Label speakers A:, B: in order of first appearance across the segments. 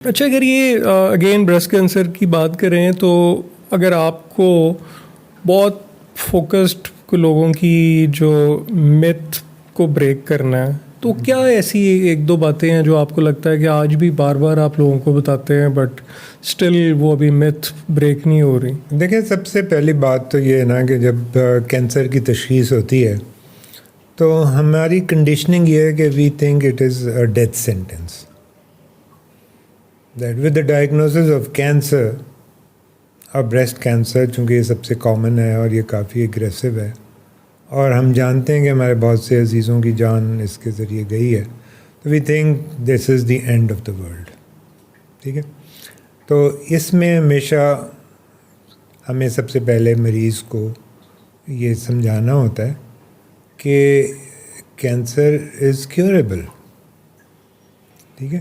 A: اچھا، اگر یہ اگین بریسٹ کینسر کی بات کریں تو اگر آپ کو بہت فوکسڈ لوگوں کی جو میتھ کو بریک کرنا ہے تو کیا ایسی ایک دو باتیں ہیں جو آپ کو لگتا ہے کہ آج بھی بار بار آپ لوگوں کو بتاتے ہیں بٹ اسٹل وہ ابھی میتھ بریک نہیں ہو رہی؟
B: دیکھیں، سب سے پہلی بات تو یہ ہے نا کہ جب کینسر کی تشخیص ہوتی ہے تو ہماری کنڈیشننگ یہ ہے کہ we think it is a death sentence. That with the diagnosis of cancer اور بریسٹ کینسر، چونکہ یہ سب سے کامن ہے اور یہ کافی اگریسو ہے اور ہم جانتے ہیں کہ ہمارے بہت سے عزیزوں کی جان اس کے ذریعے گئی ہے، تو we think this is the end of the world. ٹھیک ہے، تو اس میں ہمیشہ ہمیں سب سے پہلے مریض کو یہ سمجھانا ہوتا ہے کہ کینسر از کیوریبل. ٹھیک ہے،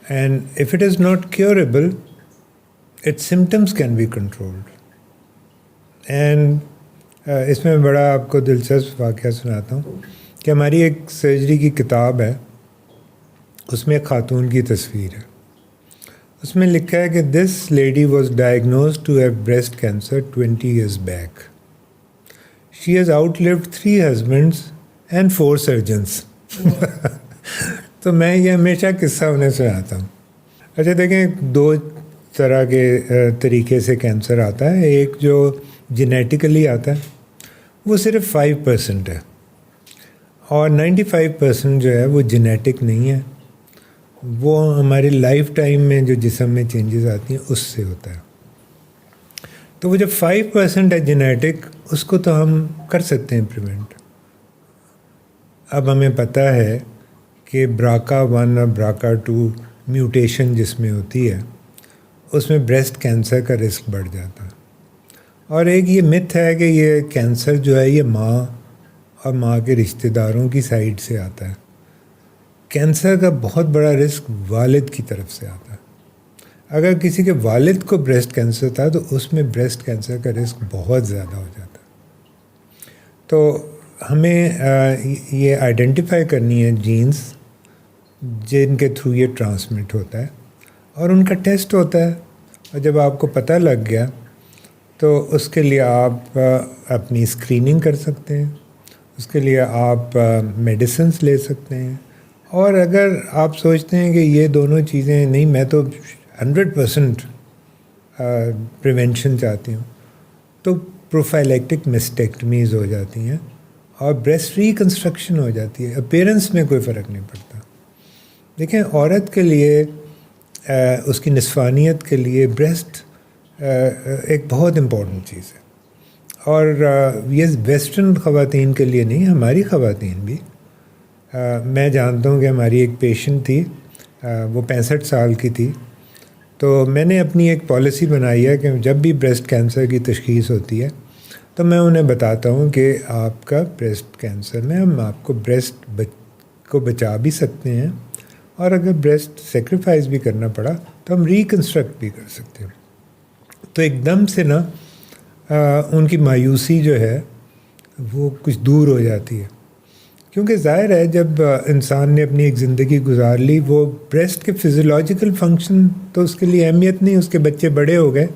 B: and if it is not curable its symptoms can be controlled. And اس میں بڑا آپ کو دلچسپ واقعہ سناتا ہوں کہ ہماری ایک سرجری کی کتاب ہے، اس میں ایک خاتون کی تصویر ہے. اس میں لکھا ہے کہ this lady was diagnosed to have breast cancer 20 years back. She has outlived 3 husbands and 4 surgeons. تو میں یہ ہمیشہ قصہ انہیں سناتا ہوں. اچھا دیکھیں، 2 طرح کے طریقے سے کینسر آتا ہے. ایک جو جینیٹیکلی آتا ہے وہ صرف 5% ہے، اور 95% جو ہے وہ جینیٹک نہیں ہے، وہ ہماری لائف ٹائم میں جو جسم میں چینجز آتی ہیں اس سے ہوتا ہے. تو وہ جو 5% ہے جینیٹک، اس کو تو ہم کر سکتے ہیں پریونٹ. اب ہمیں پتہ ہے کہ BRCA1 اور BRCA2 میوٹیشن جس میں ہوتی ہے اس میں بریسٹ کینسر کا رسک بڑھ جاتا ہے. اور ایک یہ متھ ہے کہ یہ کینسر جو ہے یہ ماں اور ماں کے رشتہ داروں کی سائڈ سے آتا ہے. کینسر کا بہت بڑا رسک والد کی طرف سے آتا ہے. اگر کسی کے والد کو بریسٹ کینسر تھا تو اس میں بریسٹ کینسر کا رسک بہت زیادہ ہو جاتا ہے. تو ہمیں یہ آئیڈینٹیفائی کرنی ہے جینز جن کے تھرو یہ ٹرانسمٹ ہوتا ہے، اور ان کا ٹیسٹ ہوتا ہے. اور جب آپ کو پتہ لگ گیا تو اس کے لیے آپ اپنی اسکریننگ کر سکتے ہیں، اس کے لیے آپ میڈیسنس لے سکتے ہیں. اور اگر آپ سوچتے ہیں کہ یہ دونوں چیزیں نہیں، میں تو 100% پریونشن چاہتی ہوں، تو پروفائلیکٹک مسٹیکٹمیز ہو جاتی ہیں اور بریسٹ ریکنسٹرکشن ہو جاتی ہے. اپیرنس میں کوئی فرق نہیں پڑتا. دیکھیں، عورت کے لیے اس کی نسوانیت کے لیے بریسٹ ایک بہت امپورٹنٹ چیز ہے. اور یہ ویسٹرن خواتین کے لیے نہیں، ہماری خواتین بھی. میں جانتا ہوں کہ ہماری ایک پیشنٹ تھی، وہ 65 سال کی تھی. تو میں نے اپنی ایک پالیسی بنائی ہے کہ جب بھی بریسٹ کینسر کی تشخیص ہوتی ہے تو میں انہیں بتاتا ہوں کہ آپ کا بریسٹ کینسر میں ہم آپ کو بریسٹ کو بچا بھی سکتے ہیں، اور اگر بریسٹ سیکریفائز بھی کرنا پڑا تو ہم ریکنسٹرکٹ بھی کر سکتے ہیں. تو ایک دم سے نا ان کی مایوسی جو ہے وہ کچھ دور ہو جاتی ہے، کیونکہ ظاہر ہے جب انسان نے اپنی ایک زندگی گزار لی، وہ بریسٹ کے فزیولوجیکل فنکشن تو اس کے لیے اہمیت نہیں، اس کے بچے بڑے ہو گئے،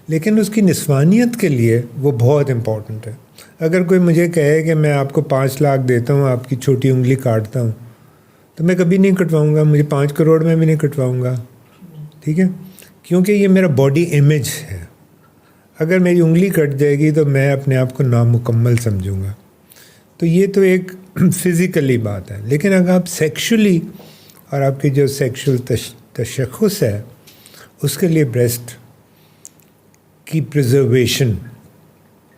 B: لیکن اس کی نسوانیت کے لیے وہ بہت امپورٹنٹ ہے. اگر کوئی مجھے کہے کہ میں آپ کو 5 لاکھ دیتا ہوں، آپ کی چھوٹی انگلی کاٹتا ہوں، تو میں کبھی نہیں کٹواؤں گا. مجھے 5 کروڑ میں بھی نہیں کٹواؤں گا. ٹھیک ہے، کیونکہ یہ میرا باڈی امیج ہے. اگر میری انگلی کٹ جائے گی تو میں اپنے آپ کو نامکمل سمجھوں گا. تو یہ تو ایک فزیکلی بات ہے. لیکن اگر آپ سیکشولی اور آپ کی جو سیکشل تشخص ہے اس کے لیے بریسٹ کی پریزرویشن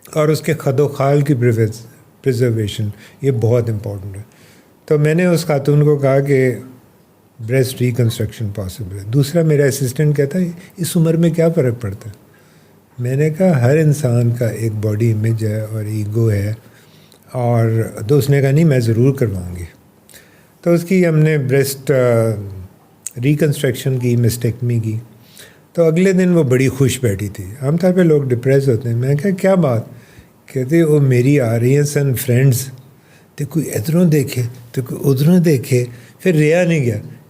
B: اور اس کے خد و خال کی پریزرویشن یہ بہت امپورٹنٹ ہے. تو میں نے اس خاتون کو کہا کہ بریسٹ ریکنسٹرکشن پاسبل ہے. دوسرا میرا اسسٹنٹ کہتا ہے اس عمر میں کیا فرق پڑتا ہے. میں نے کہا ہر انسان کا ایک باڈی امیج ہے اور ایگو ہے. اور تو اس نے کہا نہیں، میں ضرور کرواؤں گی. تو اس کی ہم نے بریسٹ ریکنسٹرکشن کی، مسٹیکٹمی کی. تو اگلے دن وہ بڑی خوش بیٹھی تھی. عام طور پہ لوگ ڈپریس ہوتے ہیں. میں کہا کیا بات؟ کہتے وہ میری آ رہی ہیں سن فرینڈس، تو کوئی ادھروں دیکھے تو کوئی ادھروں دیکھے، پھر رہا نہیں گیا